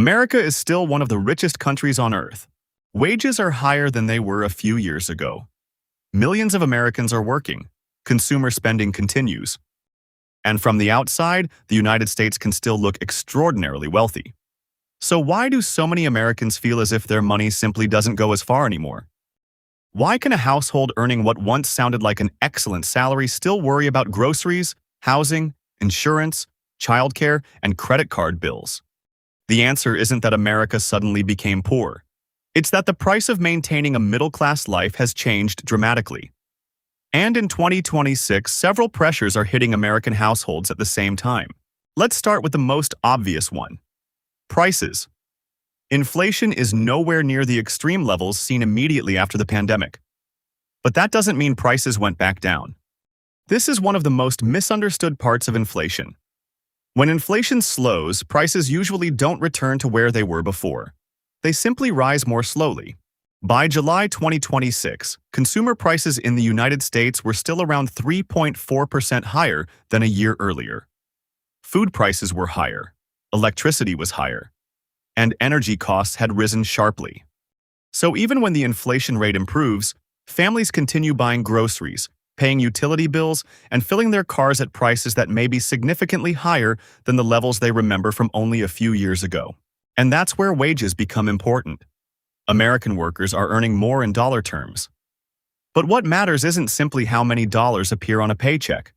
America is still one of the richest countries on earth. Wages are higher than they were a few years ago. Millions of Americans are working. Consumer spending continues. And from the outside, the United States can still look extraordinarily wealthy. So why do so many Americans feel as if their money simply doesn't go as far anymore? Why can a household earning what once sounded like an excellent salary still worry about groceries, housing, insurance, childcare, and credit card bills? The answer isn't that America suddenly became poor. It's that the price of maintaining a middle-class life has changed dramatically. And in 2026, several pressures are hitting American households at the same time. Let's start with the most obvious one: prices. Inflation is nowhere near the extreme levels seen immediately after the pandemic. But that doesn't mean prices went back down. This is one of the most misunderstood parts of inflation. When inflation slows, prices usually don't return to where they were before. They simply rise more slowly. By July 2026, consumer prices in the United States were still around 3.4% higher than a year earlier. Food prices were higher, electricity was higher, and energy costs had risen sharply. So even when the inflation rate improves, families continue buying groceries, paying utility bills, and filling their cars at prices that may be significantly higher than the levels they remember from only a few years ago. And that's where wages become important. American workers are earning more in dollar terms. But what matters isn't simply how many dollars appear on a paycheck.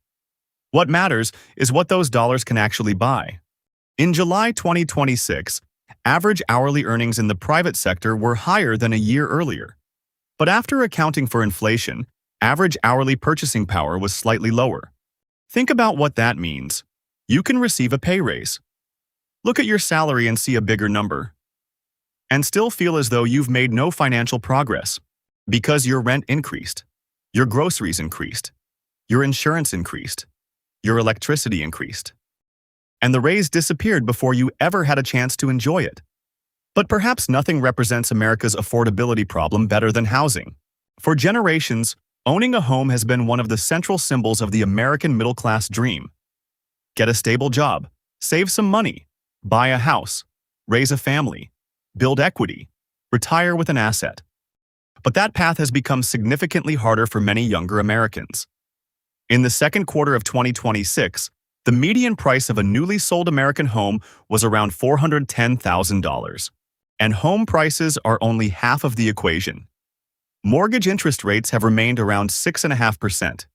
What matters is what those dollars can actually buy. In July 2026, average hourly earnings in the private sector were higher than a year earlier. But after accounting for inflation, average hourly purchasing power was slightly lower. Think about what that means. You can receive a pay raise. Look at your salary and see a bigger number, and still feel as though you've made no financial progress because your rent increased, your groceries increased, your insurance increased, your electricity increased, and the raise disappeared before you ever had a chance to enjoy it. But perhaps nothing represents America's affordability problem better than housing. For generations, owning a home has been one of the central symbols of the American middle-class dream. Get a stable job, save some money, buy a house, raise a family, build equity, retire with an asset. But that path has become significantly harder for many younger Americans. In the second quarter of 2026, the median price of a newly sold American home was around $410,000. And home prices are only half of the equation. Mortgage interest rates have remained around 6.5%.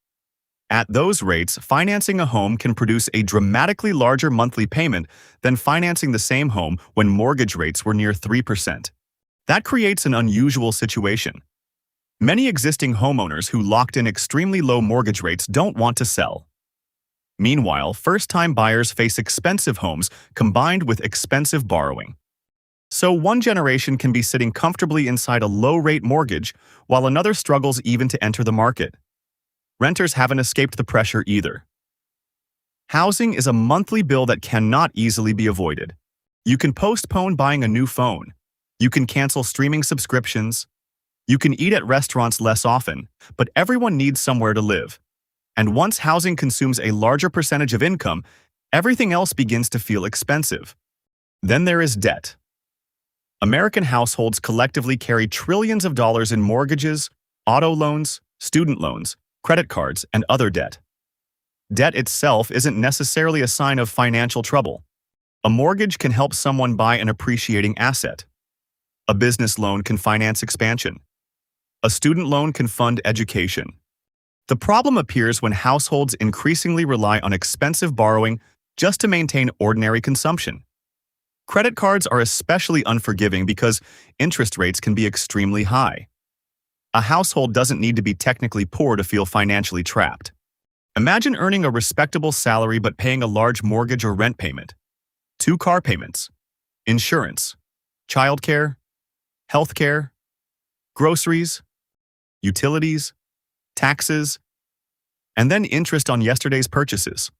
At those rates, financing a home can produce a dramatically larger monthly payment than financing the same home when mortgage rates were near 3%. That creates an unusual situation. Many existing homeowners who locked in extremely low mortgage rates don't want to sell. Meanwhile, first-time buyers face expensive homes combined with expensive borrowing. So one generation can be sitting comfortably inside a low-rate mortgage while another struggles even to enter the market. Renters haven't escaped the pressure either. Housing is a monthly bill that cannot easily be avoided. You can postpone buying a new phone. You can cancel streaming subscriptions. You can eat at restaurants less often, but everyone needs somewhere to live. And once housing consumes a larger percentage of income, everything else begins to feel expensive. Then there is debt. American households collectively carry trillions of dollars in mortgages, auto loans, student loans, credit cards, and other debt. Debt itself isn't necessarily a sign of financial trouble. A mortgage can help someone buy an appreciating asset. A business loan can finance expansion. A student loan can fund education. The problem appears when households increasingly rely on expensive borrowing just to maintain ordinary consumption. Credit cards are especially unforgiving because interest rates can be extremely high. A household doesn't need to be technically poor to feel financially trapped. Imagine earning a respectable salary but paying a large mortgage or rent payment, 2 car payments, insurance, childcare, healthcare, groceries, utilities, taxes, and then interest on yesterday's purchases.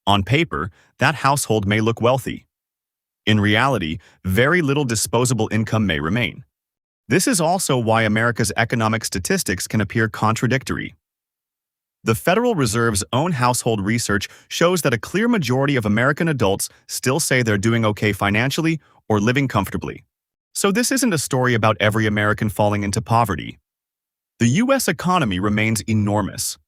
On paper, that household may look wealthy. In reality, very little disposable income may remain. This is also why America's economic statistics can appear contradictory. The Federal Reserve's own household research shows that a clear majority of American adults still say they're doing okay financially or living comfortably. So this isn't a story about every American falling into poverty. The U.S. economy remains enormous.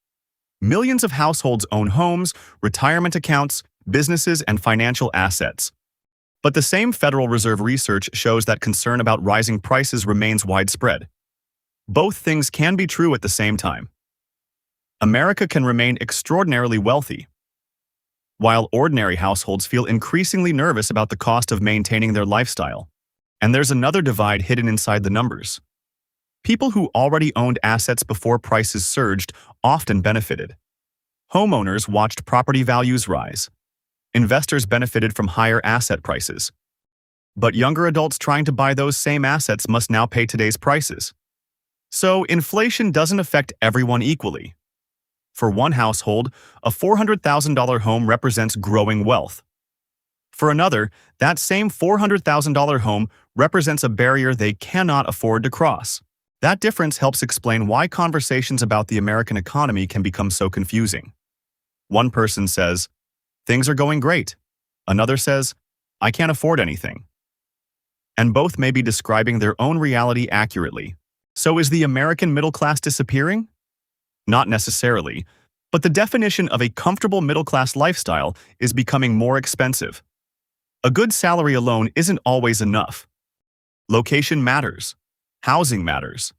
Millions of households own homes, retirement accounts, businesses, and financial assets. But the same Federal Reserve research shows that concern about rising prices remains widespread. Both things can be true at the same time. America can remain extraordinarily wealthy, while ordinary households feel increasingly nervous about the cost of maintaining their lifestyle. And there's another divide hidden inside the numbers. People who already owned assets before prices surged often benefited. Homeowners watched property values rise. Investors benefited from higher asset prices. But younger adults trying to buy those same assets must now pay today's prices. So inflation doesn't affect everyone equally. For one household, a $400,000 home represents growing wealth. For another, that same $400,000 home represents a barrier they cannot afford to cross. That difference helps explain why conversations about the American economy can become so confusing. One person says, "Things are going great." Another says, "I can't afford anything." And both may be describing their own reality accurately. So is the American middle class disappearing? Not necessarily, but the definition of a comfortable middle-class lifestyle is becoming more expensive. A good salary alone isn't always enough. Location matters. Housing matters.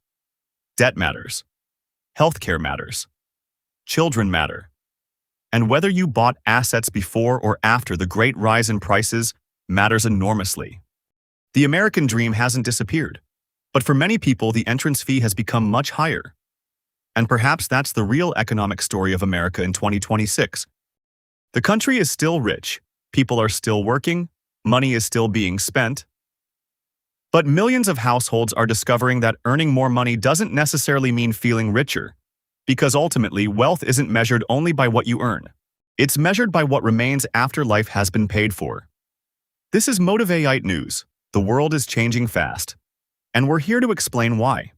Debt matters. Healthcare matters. Children matter. And whether you bought assets before or after the great rise in prices matters enormously. The American dream hasn't disappeared, but for many people the entrance fee has become much higher. And perhaps that's the real economic story of America in 2026. The country is still rich, people are still working, money is still being spent. But millions of households are discovering that earning more money doesn't necessarily mean feeling richer, because ultimately wealth isn't measured only by what you earn. It's measured by what remains after life has been paid for. This is Motivate News. The world is changing fast, and we're here to explain why.